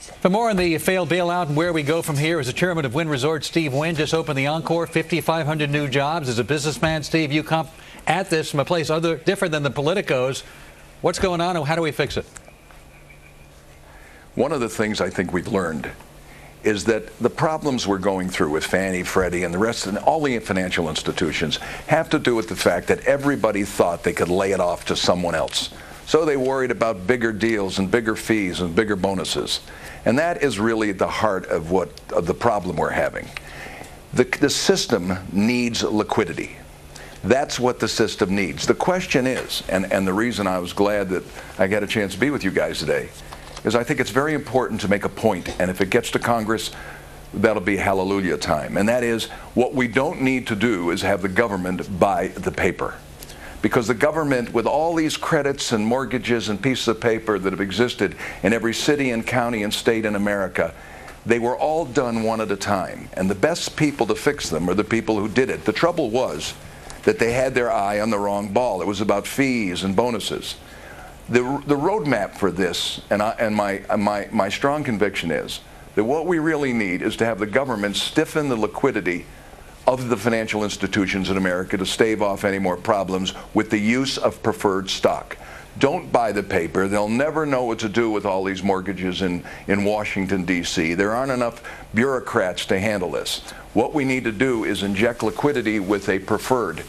For more on the failed bailout and where we go from here, as the chairman of Wynn Resort, Steve Wynn, just opened the Encore, 5,500 new jobs. As a businessman, Steve, you come at this from a place different than the politicos. What's going on and how do we fix it? One of the things I think we've learned is that the problems we're going through with Fannie, Freddie, and the rest of all the financial institutions have to do with the fact that everybody thought they could lay it off to someone else. So they worried about bigger deals and bigger fees and bigger bonuses. And that is really at the heart of the problem we're having. The system needs liquidity. That's what the system needs. The question is, and the reason I was glad that I got a chance to be with you guys today, is I think it's very important to make a point, and if it gets to Congress, that'll be hallelujah time. And that is, what we don't need to do is have the government buy the paper. Because the government, with all these credits and mortgages and pieces of paper that have existed in every city and county and state in America, they were all done one at a time. And the best people to fix them are the people who did it. The trouble was that they had their eye on the wrong ball. It was about fees and bonuses. The roadmap for this, and my strong conviction is that what we really need is to have the government stiffen the liquidity of the financial institutions in America to stave off any more problems with the use of preferred stock. Don't buy the paper. They'll never know what to do with all these mortgages in Washington, D.C. There aren't enough bureaucrats to handle this. What we need to do is inject liquidity with a preferred.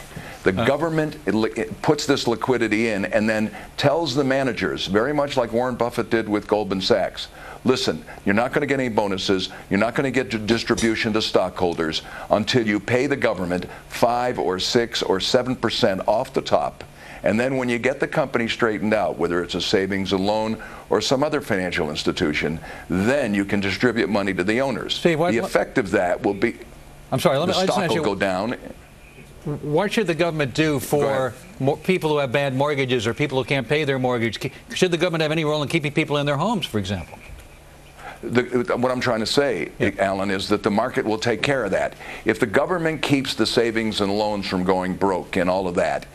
The government it puts this liquidity in and then tells the managers, very much like Warren Buffett did with Goldman Sachs, listen, you're not going to get any bonuses, you're not going to get distribution to stockholders until you pay the government 5 or 6 or 7% off the top. And then when you get the company straightened out, whether it's a savings and loan or some other financial institution, then you can distribute money to the owners. Steve, the effect of that will be the stock will go down. What should the government do for people who have bad mortgages or people who can't pay their mortgage? Should the government have any role in keeping people in their homes, for example? What I'm trying to say, Alan, is that the market will take care of that. If the government keeps the savings and loans from going broke and all of that,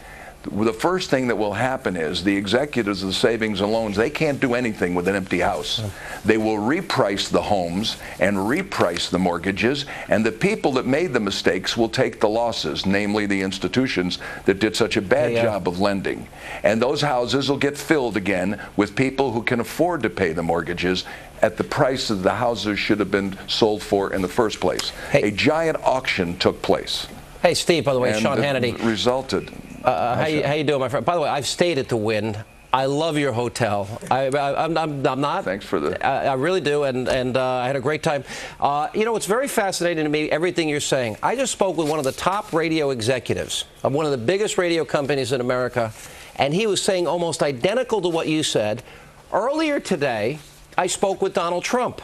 the first thing that will happen is the executives of the savings and loans, they can't do anything with an empty house. They will reprice the homes and reprice the mortgages, and the people that made the mistakes will take the losses, namely the institutions that did such a bad job of lending. And those houses will get filled again with people who can afford to pay the mortgages at the price that the houses should have been sold for in the first place. A giant auction took place. Hey, Steve, by the way, and Sean Hannity. Resulted. How you doing, my friend? By the way, I've stayed at the Wynn. I love your hotel. I'm not. Thanks for the. I really do, and I had a great time. You know, it's very fascinating to me, everything you're saying. I just spoke with one of the top radio executives of one of the biggest radio companies in America, and he was saying almost identical to what you said. Earlier today, I spoke with Donald Trump.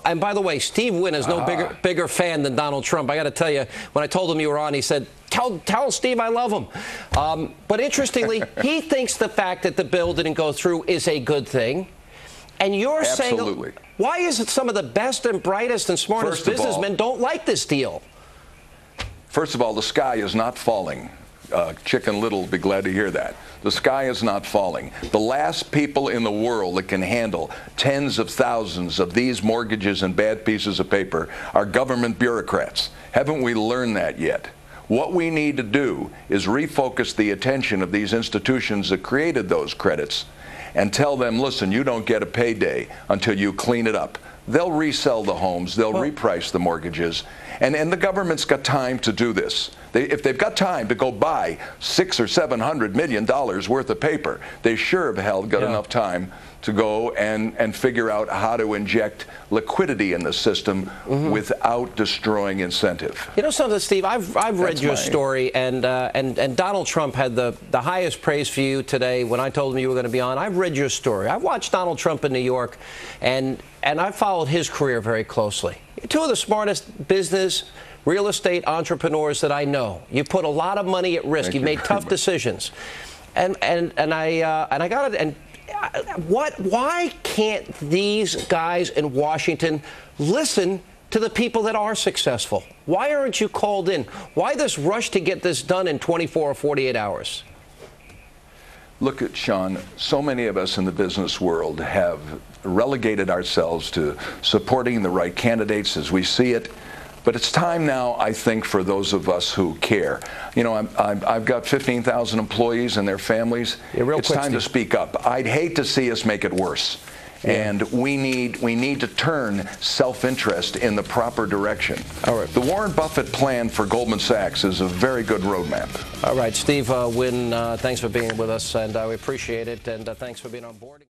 And by the way, Steve Wynn is no bigger fan than Donald Trump. I got to tell you, when I told him you were on, he said, tell Steve I love him. But interestingly, he thinks the fact that the bill didn't go through is a good thing. And you're saying, why is it some of the best and brightest and smartest businessmen don't like this deal? First of all, the sky is not falling. Chicken Little will be glad to hear that. The sky is not falling. The last people in the world that can handle tens of thousands of these mortgages and bad pieces of paper are government bureaucrats. Haven't we learned that yet? What we need to do is refocus the attention of these institutions that created those credits and tell them, listen, you don't get a payday until you clean it up. They'll resell the homes, they'll reprice the mortgages, and the government's got time to do this. If they've got time to go buy $600 or $700 million worth of paper, they sure have hell got enough time to go and figure out how to inject liquidity in the system without destroying incentive. You know something, Steve? I've read your story, and Donald Trump had the highest praise for you today when I told him you were going to be on. I've read your story. I've watched Donald Trump in New York, and I've followed his career very closely. You're two of the smartest business, real estate entrepreneurs that I know. You put a lot of money at risk. You've made tough decisions, and I got it. And why can't these guys in Washington listen to the people that are successful? Why aren't you called in? Why this rush to get this done in 24 or 48 hours? Look at Sean. So many of us in the business world have relegated ourselves to supporting the right candidates as we see it. But it's time now, I think, for those of us who care. You know, I've got 15,000 employees and their families. Yeah, it's time to speak up. I'd hate to see us make it worse. Yeah. And we need to turn self-interest in the proper direction. All right. The Warren Buffett plan for Goldman Sachs is a very good roadmap. All right, Steve Wynn, thanks for being with us, and we appreciate it, and thanks for being on board.